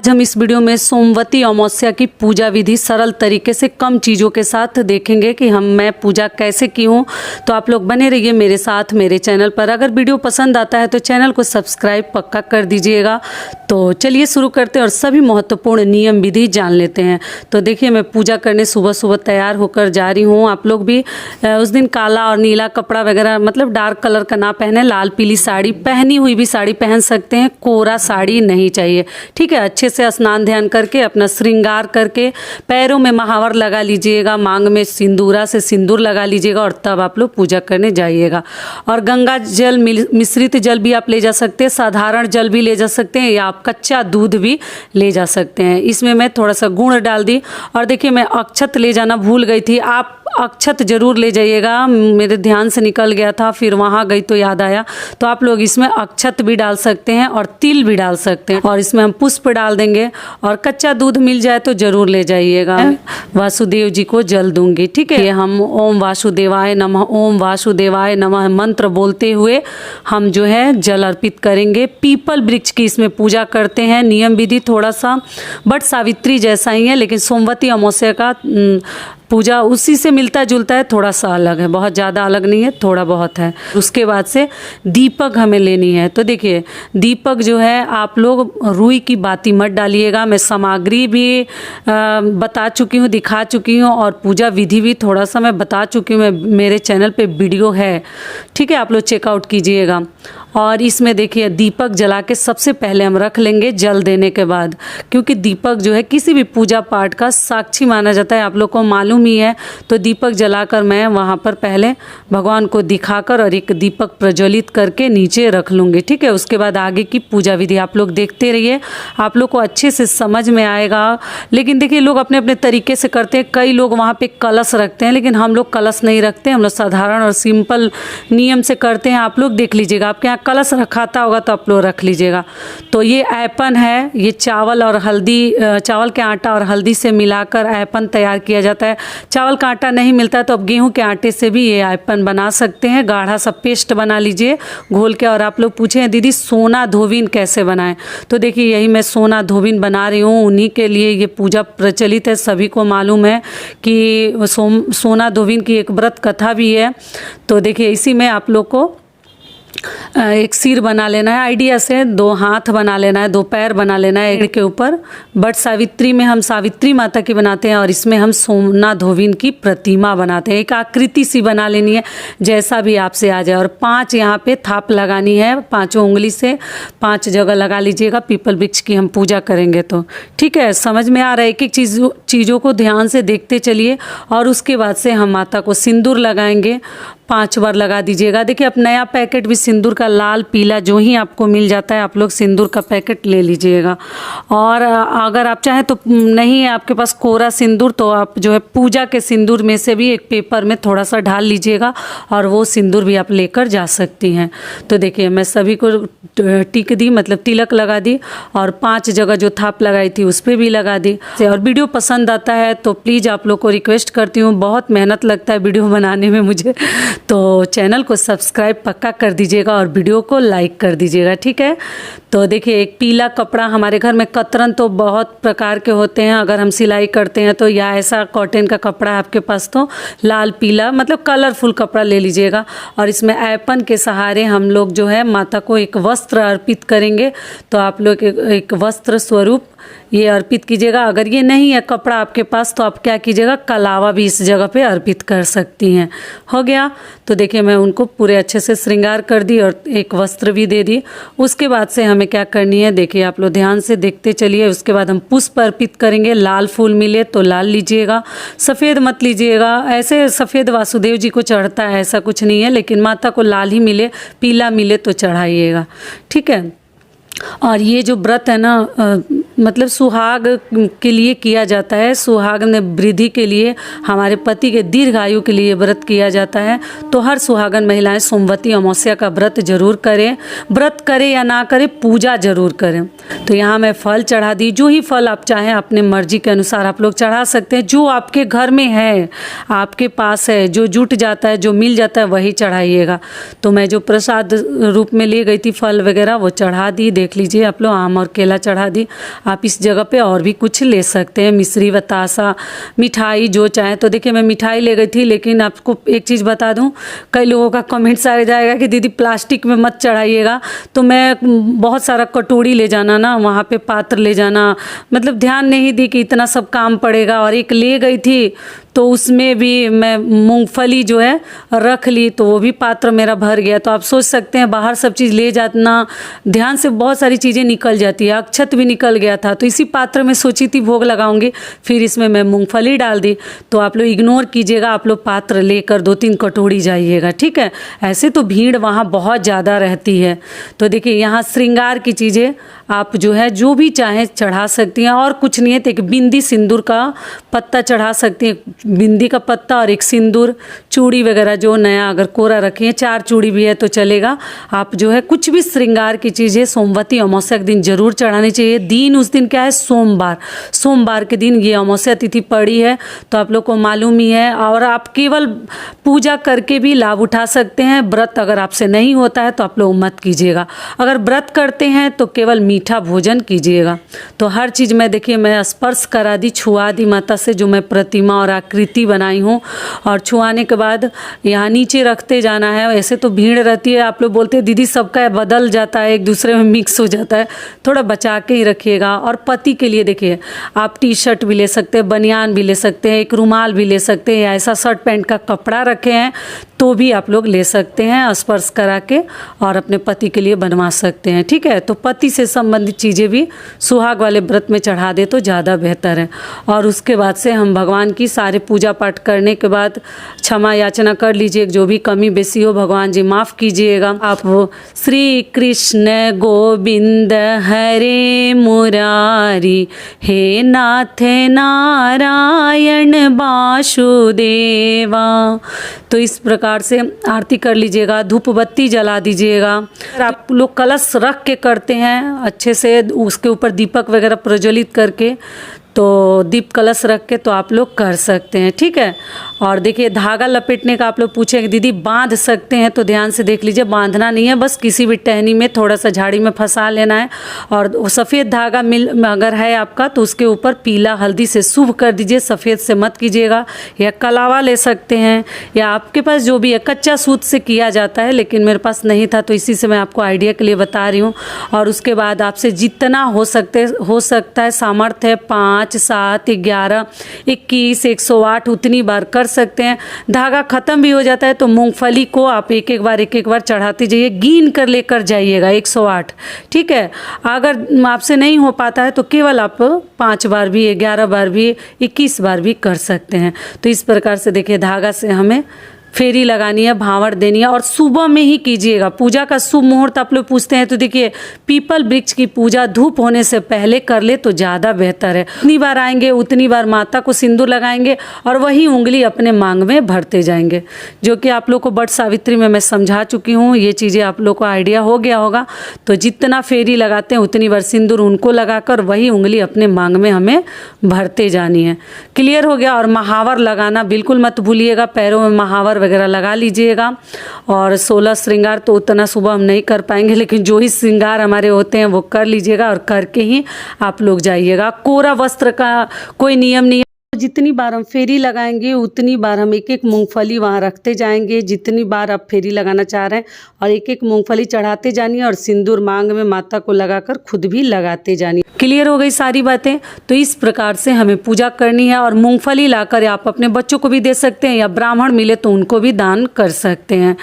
आज हम इस वीडियो में सोमवती अमावस्या की पूजा विधि सरल तरीके से कम चीज़ों के साथ देखेंगे कि मैं पूजा कैसे की हूँ। तो आप लोग बने रहिए मेरे साथ मेरे चैनल पर। अगर वीडियो पसंद आता है तो चैनल को सब्सक्राइब पक्का कर दीजिएगा। तो चलिए शुरू करते हैं और सभी महत्वपूर्ण नियम विधि जान लेते हैं। तो देखिए, मैं पूजा करने सुबह सुबह तैयार होकर जा रही हूँ। आप लोग भी उस दिन काला और नीला कपड़ा वगैरह मतलब डार्क कलर का ना पहने, लाल पीली साड़ी पहनी हुई भी साड़ी पहन सकते हैं, कोरा साड़ी नहीं चाहिए। ठीक है, अच्छे से स्नान ध्यान करके अपना श्रृंगार करके पैरों में महावर लगा लीजिएगा, मांग में सिंदूरा से सिंदूर लगा लीजिएगा और तब आप लोग पूजा करने जाइएगा। और गंगा जल मिश्रित जल भी आप ले जा सकते हैं, साधारण जल भी ले जा सकते हैं, या आप कच्चा दूध भी ले जा सकते हैं। इसमें मैं थोड़ा सा गुड़ डाल दी। और देखिए, मैं अक्षत ले जाना भूल गई थी। आप अक्षत जरूर ले जाइएगा, मेरे ध्यान से निकल गया था, फिर वहाँ गई तो याद आया। तो आप लोग इसमें अक्षत भी डाल सकते हैं और तिल भी डाल सकते हैं। और इसमें हम पुष्प डाल देंगे और कच्चा दूध मिल जाए तो जरूर ले जाइएगा। वासुदेव जी को जल दूंगी। ठीक है, हम ओम वासुदेवाय नमः, ओम वासुदेवाय नमः मंत्र बोलते हुए हम जो है जल अर्पित करेंगे। पीपल वृक्ष की इसमें पूजा करते हैं। नियम विधि थोड़ा सा बट सावित्री जैसा ही है, लेकिन सोमवती अमावस्या का पूजा उसी से मिलता जुलता है, थोड़ा सा अलग है, बहुत ज़्यादा अलग नहीं है, थोड़ा बहुत है। उसके बाद से दीपक हमें लेनी है। तो देखिए, दीपक जो है आप लोग रुई की बाती मत डालिएगा। मैं सामग्री भी बता चुकी हूँ, दिखा चुकी हूँ, और पूजा विधि भी थोड़ा सा मैं बता चुकी हूँ। मेरे चैनल पे वीडियो है, ठीक है, आप लोग चेकआउट कीजिएगा। और इसमें देखिए, दीपक जला के सबसे पहले हम रख लेंगे जल देने के बाद, क्योंकि दीपक जो है किसी भी पूजा पाठ का साक्षी माना जाता है, आप लोग को मालूम ही है। तो दीपक जलाकर मैं वहाँ पर पहले भगवान को दिखाकर और एक दीपक प्रज्वलित करके नीचे रख लूँगी। ठीक है, उसके बाद आगे की पूजा विधि आप लोग देखते रहिए, आप लोग को अच्छे से समझ में आएगा। लेकिन देखिए, लोग अपने अपने तरीके से करते हैं। कई लोग वहाँ पे कलश रखते हैं, लेकिन हम लोग कलश नहीं रखते, हम लोग साधारण और सिंपल नियम से करते हैं। आप लोग देख लीजिएगा, आपके यहाँ कलश रखाता होगा तो आप लोग रख लीजिएगा। तो ये ऐपन है, ये चावल और हल्दी, चावल के आटा और हल्दी से मिलाकर ऐपन तैयार किया जाता है। चावल का आटा नहीं मिलता है तो आप गेहूं के आटे से भी ये ऐपन बना सकते हैं। गाढ़ा सा पेस्ट बना लीजिए घोल के। और आप लोग पूछे दीदी सोना धोबिन कैसे बनाएं, तो देखिए, यही मैं सोना धोबिन बना रही हूँ। उन्हीं के लिए ये पूजा प्रचलित है, सभी को मालूम है कि सोना धोबिन की एक व्रत कथा भी है। तो देखिए, इसी में आप लोग को एक सिर बना लेना है आइडिया से, 2 हाथ बना लेना है, 2 पैर बना लेना है एक के ऊपर। बट सावित्री में हम सावित्री माता की बनाते हैं और इसमें हम सोना धोबिन की प्रतिमा बनाते हैं। एक आकृति सी बना लेनी है, जैसा भी आपसे आ जाए। और 5 यहाँ पे थाप लगानी है, 5 उंगली से 5 जगह लगा लीजिएगा। पीपल वृक्ष की हम पूजा करेंगे तो ठीक है, समझ में आ रहा है। एक एक चीज़ों को ध्यान से देखते चलिए। और उसके बाद से हम माता को सिंदूर लगाएंगे, 5 बार लगा दीजिएगा। देखिए, अब नया पैकेट भी सिंदूर का लाल पीला जो ही आपको मिल जाता है, आप लोग सिंदूर का पैकेट ले लीजिएगा। और अगर आप चाहें तो नहीं है आपके पास कोरा सिंदूर, तो आप जो है पूजा के सिंदूर में से भी एक पेपर में थोड़ा सा ढाल लीजिएगा और वो सिंदूर भी आप लेकर जा सकती हैं। तो देखिए, मैं सभी को टिक दी, मतलब तिलक लगा दी, और 5 जगह जो थाप लगाई थी उस पर भी लगा दी। और वीडियो पसंद आता है तो प्लीज़ आप लोग को रिक्वेस्ट करती हूँ, बहुत मेहनत लगता है वीडियो बनाने में मुझे, तो चैनल को सब्सक्राइब पक्का कर दीजिएगा और वीडियो को लाइक कर दीजिएगा। ठीक है, तो देखिए, एक पीला कपड़ा, हमारे घर में कतरन तो बहुत प्रकार के होते हैं, अगर हम सिलाई करते हैं तो, या ऐसा कॉटन का कपड़ा है आपके पास तो लाल पीला मतलब कलरफुल कपड़ा ले लीजिएगा। और इसमें ऐपन के सहारे हम लोग जो है माता को एक वस्त्र अर्पित करेंगे। तो आप लोग एक वस्त्र स्वरूप ये अर्पित कीजिएगा। अगर ये नहीं है कपड़ा आपके पास तो आप क्या कीजिएगा, कलावा भी इस जगह पे अर्पित कर सकती हैं। हो गया। तो देखिए, मैं उनको पूरे अच्छे से श्रृंगार कर दी और एक वस्त्र भी दे दी। उसके बाद से हमें क्या करनी है, देखिए आप लोग ध्यान से देखते चलिए। उसके बाद हम पुष्प अर्पित करेंगे। लाल फूल मिले तो लाल लीजिएगा, सफ़ेद मत लीजिएगा। ऐसे सफ़ेद वासुदेव जी को चढ़ता है ऐसा कुछ नहीं है, लेकिन माता को लाल ही मिले, पीला मिले तो चढ़ाइएगा। ठीक है। और ये जो व्रत है ना, मतलब सुहाग के लिए किया जाता है, सुहाग में वृद्धि के लिए, हमारे पति के दीर्घ आयु के लिए व्रत किया जाता है। तो हर सुहागन महिलाएं सोमवती अमावस्या का व्रत जरूर करें। व्रत करें या ना करें, पूजा जरूर करें। तो यहाँ मैं फल चढ़ा दी, जो ही फल आप चाहें अपने मर्जी के अनुसार आप लोग चढ़ा सकते हैं। जो आपके घर में है, आपके पास है, जो जुट जाता है, जो मिल जाता है वही चढ़ाइएगा। तो मैं जो प्रसाद रूप में ले गई थी फल वगैरह वो चढ़ा दी, देख लीजिए आप लोग, आम और केला चढ़ा दी। आप इस जगह पे और भी कुछ ले सकते हैं, मिश्री, बतासा, मिठाई जो चाहे। तो देखिए मैं मिठाई ले गई थी, लेकिन आपको एक चीज़ बता दूं, कई लोगों का कमेंट्स आ जाएगा कि दीदी प्लास्टिक में मत चढ़ाइएगा। तो मैं बहुत सारा कटोरी ले जाना ना, वहाँ पे पात्र ले जाना, मतलब ध्यान नहीं दी कि इतना सब काम पड़ेगा। और एक ले गई थी तो उसमें भी मैं मूंगफली जो है रख ली, तो वो भी पात्र मेरा भर गया। तो आप सोच सकते हैं बाहर सब चीज़ ले जाना, ध्यान से बहुत सारी चीज़ें निकल जाती है। अक्षत भी निकल गया था, तो इसी पात्र में सोची थी भोग लगाऊंगी, फिर इसमें मैं मूंगफली डाल दी। तो आप लोग इग्नोर कीजिएगा, आप लोग पात्र लेकर 2-3 कटोरी जाइएगा, ठीक है। ऐसे तो भीड़ वहाँ बहुत ज़्यादा रहती है। तो देखिए यहाँ श्रृंगार की चीज़ें आप जो है जो भी चाहें चढ़ा सकती हैं, और कुछ नहीं है तो एक बिंदी सिंदूर का पत्ता चढ़ा सकती हैं, बिंदी का पत्ता और एक सिंदूर, चूड़ी वगैरह जो नया अगर कोरा रखी है, 4 चूड़ी भी है तो चलेगा। आप जो है कुछ भी श्रृंगार की चीज़ें सोमवती अमावस्या के दिन जरूर चढ़ानी चाहिए। दिन उस दिन क्या है, सोमवार, सोमवार के दिन ये अमावस्या तिथि पड़ी है, तो आप लोग को मालूम ही है। और आप केवल पूजा करके भी लाभ उठा सकते हैं। व्रत अगर आपसे नहीं होता है तो आप लोग मत कीजिएगा। अगर व्रत करते हैं तो केवल मीठा भोजन कीजिएगा। तो हर चीज़ में देखिए मैं स्पर्श करा दी, छुआ दी माता से जो मैं प्रतिमा और आकृति बनाई हूँ। और छुआने के बाद यहाँ नीचे रखते जाना है। ऐसे तो भीड़ रहती है, आप लोग बोलते हैं दीदी सबका बदल जाता है, एक दूसरे में मिक्स हो जाता है, थोड़ा बचा के ही रखिएगा। और पति के लिए देखिए आप टी शर्ट भी ले सकते हैं, बनियान भी ले सकते हैं, एक रुमाल भी ले सकते हैं, या ऐसा शर्ट पैंट का कपड़ा रखे हैं तो भी आप लोग ले सकते हैं, स्पर्श करा के और अपने पति के लिए बनवा सकते हैं, ठीक है। तो पति से संबंधित चीज़ें भी सुहाग वाले व्रत में चढ़ा दे तो ज़्यादा बेहतर है। और उसके बाद से हम भगवान की सारे पूजा पाठ करने के बाद क्षमा याचना कर लीजिए, जो भी कमी बेसी हो भगवान जी माफ़ कीजिएगा। आप श्री कृष्ण गोविंद हरे मुरारी, हे नाथ नारायण वासुदेवा। तो इस प्रकार से आरती कर लीजिएगा, धूप बत्ती जला दीजिएगा। अगर आप लोग कलश रख के करते हैं अच्छे से, उसके ऊपर दीपक वगैरह प्रज्वलित करके, तो दीप कलश रख के तो आप लोग कर सकते हैं, ठीक है। और देखिए धागा लपेटने का आप लोग पूछेंगे दीदी बांध सकते हैं, तो ध्यान से देख लीजिए, बांधना नहीं है, बस किसी भी टहनी में थोड़ा सा झाड़ी में फंसा लेना है। और सफ़ेद धागा अगर है आपका तो उसके ऊपर पीला हल्दी से शुभ कर दीजिए, सफ़ेद से मत कीजिएगा। या कलावा ले सकते हैं, या आपके पास जो भी है, कच्चा सूत से किया जाता है, लेकिन मेरे पास नहीं था तो इसी से मैं आपको आइडिया के लिए बता रही हूँ। और उसके बाद आपसे जितना हो सकता है सामर्थ्य है, 5, 7, 11, 21, 108 उतनी बार कर सकते हैं। धागा खत्म भी हो जाता है तो मूंगफली को आप एक एक बार चढ़ाते जाइए, गिन कर लेकर जाइएगा 108, ठीक है। अगर आपसे नहीं हो पाता है तो केवल आप 5 बार भी, 11 बार भी, 21 बार भी कर सकते हैं। तो इस प्रकार से देखिए धागा से हमें फेरी लगानी है, भांवड़ देनी है। और सुबह में ही कीजिएगा। पूजा का शुभ मुहूर्त आप लोग पूछते हैं तो देखिए पीपल वृक्ष की पूजा धूप होने से पहले कर ले तो ज़्यादा बेहतर है। जितनी बार आएंगे उतनी बार माता को सिंदूर लगाएंगे और वही उंगली अपने मांग में भरते जाएंगे, जो कि आप लोग को बट सावित्री में मैं समझा चुकी हूँ। ये चीज़ें आप लोग को आइडिया हो गया होगा। तो जितना फेरी लगाते हैं उतनी बार सिंदूर उनको लगाकर वही उंगली अपने मांग में हमें भरते जानी है। क्लियर हो गया। और महावर लगाना बिल्कुल मत भूलिएगा, पैरों में महावर वगैरह लगा लीजिएगा। और 16 श्रृंगार तो उतना सुबह हम नहीं कर पाएंगे, लेकिन जो ही श्रृंगार हमारे होते हैं वो कर लीजिएगा और करके ही आप लोग जाइएगा। कोरा वस्त्र का कोई नियम नहीं है, जितनी बार हम फेरी लगाएंगे उतनी बार हम एक एक मूंगफली वहाँ रखते जाएंगे। जितनी बार आप फेरी लगाना चाह रहे हैं और एक एक मूंगफली चढ़ाते जानिए और सिंदूर मांग में माता को लगाकर खुद भी लगाते जानिए। क्लियर हो गई सारी बातें। तो इस प्रकार से हमें पूजा करनी है। और मूंगफली लाकर आप अपने बच्चों को भी दे सकते हैं, या ब्राह्मण मिले तो उनको भी दान कर सकते हैं।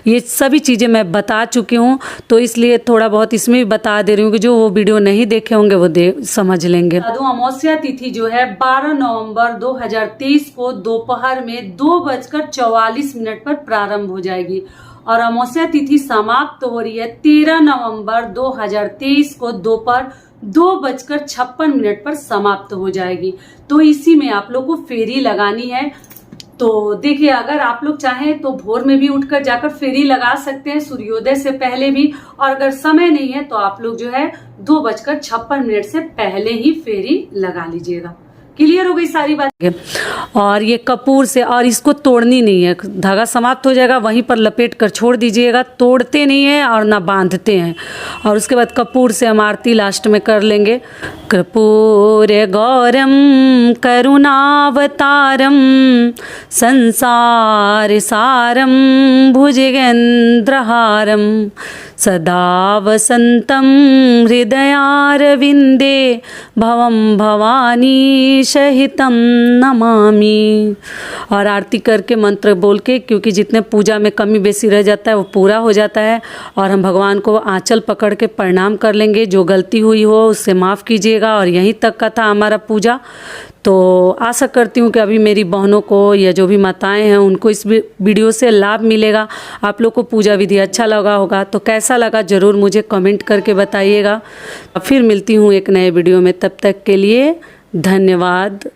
ये सभी चीज़ें मैं बता चुकी हूँ, तो इसलिए थोड़ा बहुत इसमें भी बता दे रही हूँ कि जो वो वीडियो नहीं देखे होंगे वो समझ लेंगे। अमावस्या तिथि जो है 12 नवंबर 2023 को दोपहर में 2:44 पर प्रारंभ हो जाएगी और अमावस्या तिथि समाप्त हो रही है 13 नवंबर 2023 को दोपहर 2:56 पर समाप्त हो जाएगी। तो इसी में आप लोग को फेरी लगानी है। तो देखिए अगर आप लोग चाहें तो भोर में भी उठकर जाकर फेरी लगा सकते हैं, सूर्योदय से पहले भी। और अगर समय नहीं है तो आप लोग जो है 2:56 से पहले ही फेरी लगा लीजिएगा। क्लियर हो गई सारी बात। और ये कपूर से, और इसको तोड़नी नहीं है, धागा समाप्त हो जाएगा वहीं पर लपेट कर छोड़ दीजिएगा, तोड़ते नहीं है और ना बांधते हैं। और उसके बाद कपूर से हम आरती लास्ट में कर लेंगे। कर्पूर गौरम करुणावतारम संसार सारम भुजगेंद्रहारम सदा वसंतम हृदयारविंदे भवम भवानी सहितम नमामि। और आरती करके मंत्र बोल के, क्योंकि जितने पूजा में कमी बेसी रह जाता है वो पूरा हो जाता है। और हम भगवान को आंचल पकड़ के प्रणाम कर लेंगे, जो गलती हुई हो उससे माफ़ कीजिएगा। और यहीं तक का था हमारा पूजा। तो आशा करती हूँ कि अभी मेरी बहनों को या जो भी माताएं हैं उनको इस वीडियो से लाभ मिलेगा। आप लोग को पूजा विधि अच्छा लगा होगा, तो कैसा लगा ज़रूर मुझे कमेंट करके बताइएगा। फिर मिलती हूँ एक नए वीडियो में, तब तक के लिए धन्यवाद।